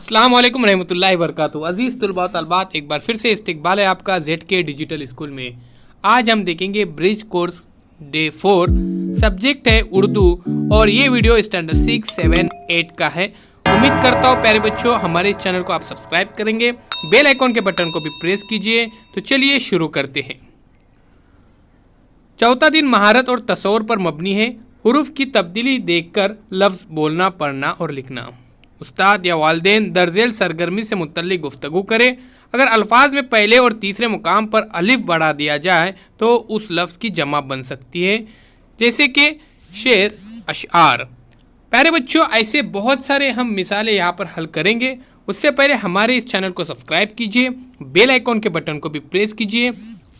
अस्सलाम वालेकुम रहमतुल्लाहि वबरकातुहू। अजीज़ तुलबा तलबात, एक बार फिर से इस्तकबाल है आपका ZK डिजिटल स्कूल में। आज हम देखेंगे ब्रिज कोर्स डे 4, सब्जेक्ट है उर्दू और ये वीडियो स्टैंडर्ड 6, 7, 8 का है। उम्मीद करता हूँ प्यारे बच्चों हमारे इस चैनल को आप सब्सक्राइब करेंगे, बेल आइकॉन के बटन को भी प्रेस कीजिए। तो चलिए शुरू करते हैं। चौथा दिन महारत और तसव्वुर पर मबनी है। हुरूफ की तब्दीली देखकर लफ्ज़ बोलना, पढ़ना और लिखना। उस्ताद या वालिदैन दर्जेल सरगर्मी से मुतल्लिक गुफ्तगू करें। अगर अल्फाज में पहले और तीसरे मुकाम पर अलिफ बढ़ा दिया जाए तो उस लफ्ज़ की जमा बन सकती है, जैसे कि शेर, अशआर। प्यारे बच्चों, ऐसे बहुत सारे हम मिसालें यहाँ पर हल करेंगे। उससे पहले हमारे इस चैनल को सब्सक्राइब कीजिए, बेल आइकॉन के बटन को भी प्रेस कीजिए,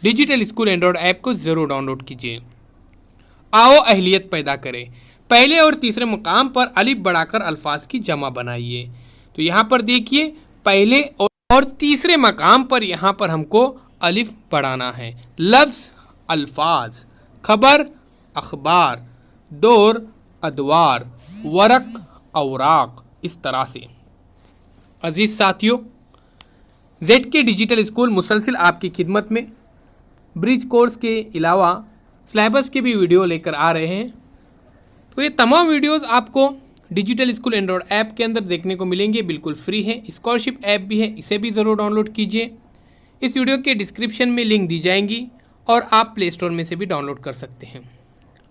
डिजिटल स्कूल एंड्रॉयड ऐप को ज़रूर डाउनलोड कीजिए। आओ अहलियत पैदा करें। पहले और तीसरे मुकाम पर अलिफ बढ़ाकर अल्फाज की जमा बनाइए। तो यहाँ पर देखिए, पहले और तीसरे मकाम पर यहाँ पर हमको अलिफ बढ़ाना है। लफ्ज़, अल्फाज, खबर, अखबार, दौर, अदवार, वरक, औराक, इस तरह से। अजीज़ साथियों, ZK डिजिटल स्कूल मुसलसिल आपकी खिदमत में ब्रिज कोर्स के अलावा सिलेबस के भी वीडियो लेकर आ रहे हैं। तो ये तमाम वीडियोस आपको डिजिटल स्कूल एंड्रॉयड ऐप के अंदर देखने को मिलेंगे, बिल्कुल फ्री है। स्कॉलरशिप ऐप भी है, इसे भी ज़रूर डाउनलोड कीजिए। इस वीडियो के डिस्क्रिप्शन में लिंक दी जाएंगी और आप प्ले स्टोर में से भी डाउनलोड कर सकते हैं।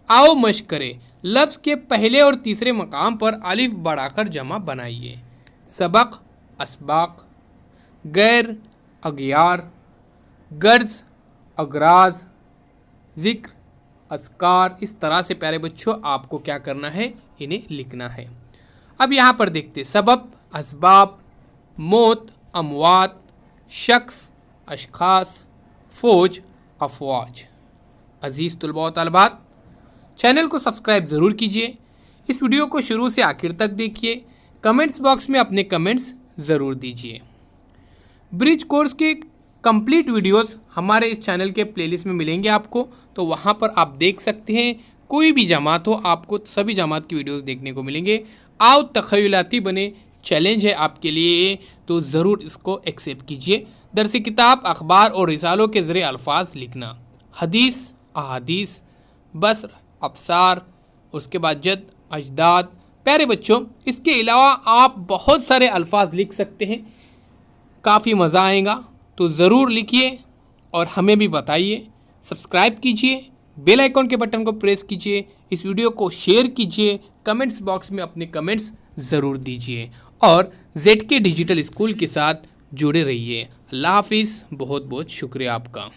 आओ मश्क करें। लफ्ज़ के पहले और तीसरे मकाम पर अलिफ बढ़ाकर जमा बनाइए। सबक, असबाक, गैर, अगियार, गर्ज, अगराज, ज़िक्र, अस्कार। इस तरह से प्यारे बच्चों आपको क्या करना है, इन्हें लिखना है। अब यहाँ पर देखते, सबब, असबाब, मौत, अमवात, शख्स, अशखास, फ़ौज, अफवाज। अजीज़ तुलबा व तलबात, चैनल को सब्सक्राइब ज़रूर कीजिए। इस वीडियो को शुरू से आखिर तक देखिए। कमेंट्स बॉक्स में अपने कमेंट्स ज़रूर दीजिए। ब्रिज कोर्स के कंप्लीट वीडियोस हमारे इस चैनल के प्लेलिस्ट में मिलेंगे आपको, तो वहाँ पर आप देख सकते हैं। कोई भी जमात हो, आपको सभी जमात की वीडियोस देखने को मिलेंगे। आओ तख़य्युलाती बने, चैलेंज है आपके लिए, तो ज़रूर इसको एक्सेप्ट कीजिए। दरस किताब, अखबार और रिसालों के ज़रिए अल्फाज लिखना। हदीस, अहादीस, बसर, अब्सार, उसके बाद जद, अजदाद। प्यारे बच्चों, इसके अलावा आप बहुत सारे अल्फाज लिख सकते हैं, काफ़ी मज़ा आएगा। तो ज़रूर लिखिए और हमें भी बताइए। सब्सक्राइब कीजिए, बेल आइकॉन के बटन को प्रेस कीजिए, इस वीडियो को शेयर कीजिए, कमेंट्स बॉक्स में अपने कमेंट्स ज़रूर दीजिए और ZK डिजिटल स्कूल के साथ जुड़े रहिए। अल्लाह हाफिज़। बहुत बहुत शुक्रिया आपका।